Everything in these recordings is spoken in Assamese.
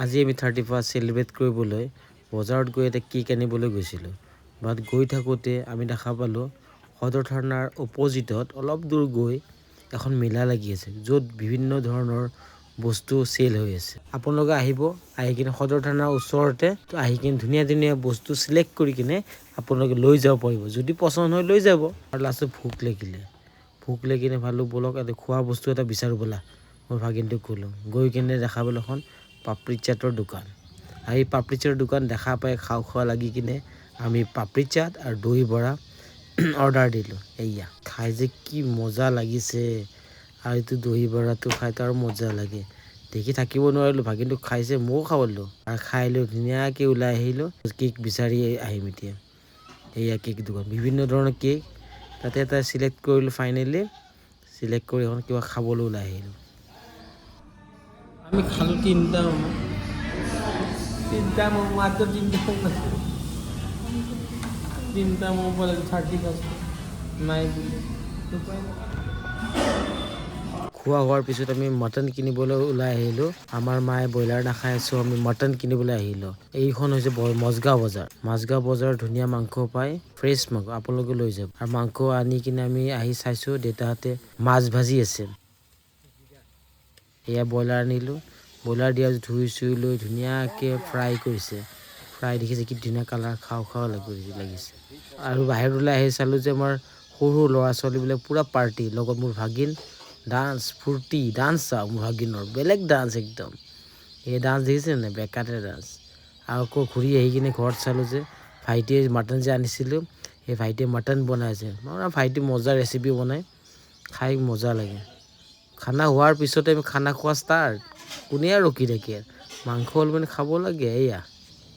আজি আমি 31st চেলিব্ৰেট কৰিবলৈ বজাৰত গৈ এটা কেক আনিবলৈ গৈছিলোঁ। বাট গৈ থাকোঁতে আমি দেখা পালোঁ সদৰ থানাৰ অপজিটত অলপ দূৰ গৈ এখন মেলা লাগি আছে, য'ত বিভিন্ন ধৰণৰ বস্তু চেল হৈ আছে। আপোনালোকে আহিব, আহি কিনে সদৰ থানাৰ ওচৰতে আহি কিনে ধুনীয়া ধুনীয়া বস্তু চিলেক্ট কৰি কিনে আপোনালোকে লৈ যাব পাৰিব। যদি পচন্দ হয় লৈ যাব। আৰু লাষ্টত ভোক লাগিলে ভালো ব'লক এটা খোৱা বস্তু এটা বিচাৰোঁ ব'লা। মোৰ ভাগিনটোক ক'লোঁ, গৈ কিনে দেখা পালোঁ এখন পাপৰি চাটৰ দোকান। আৰু এই পাপৰি চাটৰ দোকান দেখা পাই খাওঁ লাগি কিনে আমি পাপৰি চাট আৰু দহি বৰা অৰ্ডাৰ দিলোঁ। এয়া খাই যে কি মজা লাগিছে, আৰু এইটো দহি বৰাটো খাইতো আৰু মজা লাগে। দেখি থাকিব নোৱাৰিলোঁ, ভাগিনটোক খাইছে ময়ো খাব দিলোঁ আৰু খাই লৈ ধুনীয়াকৈ ওলাই আহিলোঁ। কেক বিচাৰি আহিম এতিয়া। এয়া কেক দোকান, বিভিন্ন ধৰণৰ কেক, তাতে এটা চিলেক্ট কৰিলোঁ। ফাইনেলি চিলেক্ট কৰি এখন কিবা খাবলৈ ওলাই আহিলোঁ। আমি খালোঁ তিনিটা মাত্ৰ তিনিটা মোবাইল 31st নাই বুলি। খোৱা হোৱাৰ পিছত আমি মটন কিনিবলৈ ওলাই আহিলোঁ। আমাৰ মায়ে ব্ৰইলাৰ নাখায়, চ' আমি মটন কিনিবলৈ আহিলোঁ। এইখন হৈছে মজগাঁও বজাৰ। মাজগাঁও বজাৰত ধুনীয়া মাংস পায়, ফ্ৰেছ মাংস, আপোনালোকে লৈ যাব। আৰু মাংস আনি কিনে আমি আহি চাইছোঁ দেউতাহঁতে মাছ ভাজি আছে। এয়া ব্ৰইলাৰ আনিলোঁ, ব্ৰইলাৰ দিয়া ধুই চুই লৈ ধুনীয়াকৈ ফ্ৰাই কৰিছে। ফ্ৰাই দেখিছে কি ধুনীয়া কালাৰ, খাওঁ লাগিছে। আৰু বাহিৰত ওলাই আহি চালোঁ যে আমাৰ সৰু ল'ৰা ছোৱালীবিলাক পূৰা পাৰ্টি, লগত মোৰ ভাগিন ডান্স ফূৰ্তি, ডান্স চাওঁ মোৰ ভাগিনৰ বেলেগ ডান্স একদম। এই ডান্স দেখিছে নাই, বেকাতে ডান্স। আৰু আকৌ ঘূৰি আহি কিনে ঘৰত চালোঁ যে ভাইটিয়ে মাটন যে আনিছিলোঁ, সেই ভাইটিয়ে মাটন বনাইছে। ভাইটি মজা ৰেচিপি বনায়, খাই মজা লাগে। খানা হোৱাৰ পিছতে আমি খানা খোৱা ষ্টাৰ্ট, কোনে আৰু ৰখি থাকে। মাংস হ'ল মানে খাব লাগে। এয়া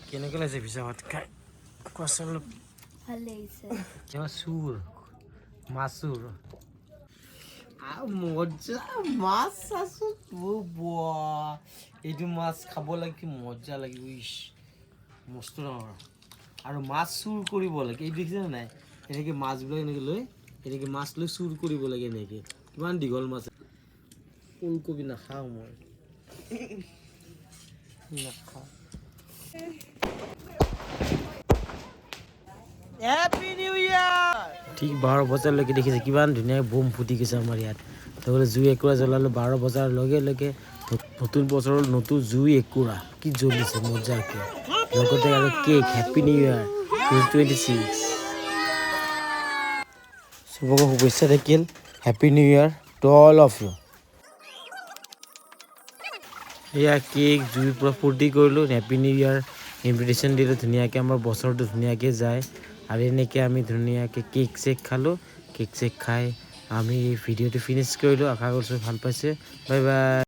কেনেকৈ লাগিছে পিছা ভাত খাই কোৱাচোন অলপ। মাছুৰ মজা মাছ আছো। এইটো মাছ খাব লাগে, কি মজা লাগিব। মস্ত ডাঙৰ, আৰু মাছ চুৰ কৰিব লাগে। এইটো দেখিছে নাই, এনেকৈ মাছবিলাক এনেকৈ লৈ এনেকৈ মাছ লৈ চুৰ কৰিব লাগে। এনেকৈ কিমান দীঘল মাছ। ফুলকবি নাখাওঁ মই, নাখাওঁ। হেপী নিউ ইয়াৰ। ঠিক 12 বজালৈকে দেখিছে কিমান ধুনীয়া বোম ফুটি গৈছে আমাৰ ইয়াত। তাৰপৰা জুই একুৰা জ্বলালোঁ 12 বজাৰ লগে লগে। নতুন বছৰৰ নতুন জুই একুৰা কি জ্বলিছে মজাকৈ, লগতে আৰু কেক। হেপী নিউ ইয়াৰ 2026। চবকে শুভেচ্ছা থাকিল, happy new year to all of you. এয়া কেক জুইৰ পৰা ফূৰ্তি কৰিলোঁ, হেপী নিউ ইয়াৰ ইনভিটেশ্যন দিলোঁ। ধুনীয়াকৈ আমাৰ বছৰটো ধুনীয়াকৈ যায়। আৰু এনেকৈ আমি ধুনীয়াকৈ কেক চেক খালোঁ। কেক চেক খাই আমি ভিডিঅ'টো ফিনিছ কৰিলোঁ। আশা কৰিছোঁ ভাল পাইছে। Bye bye.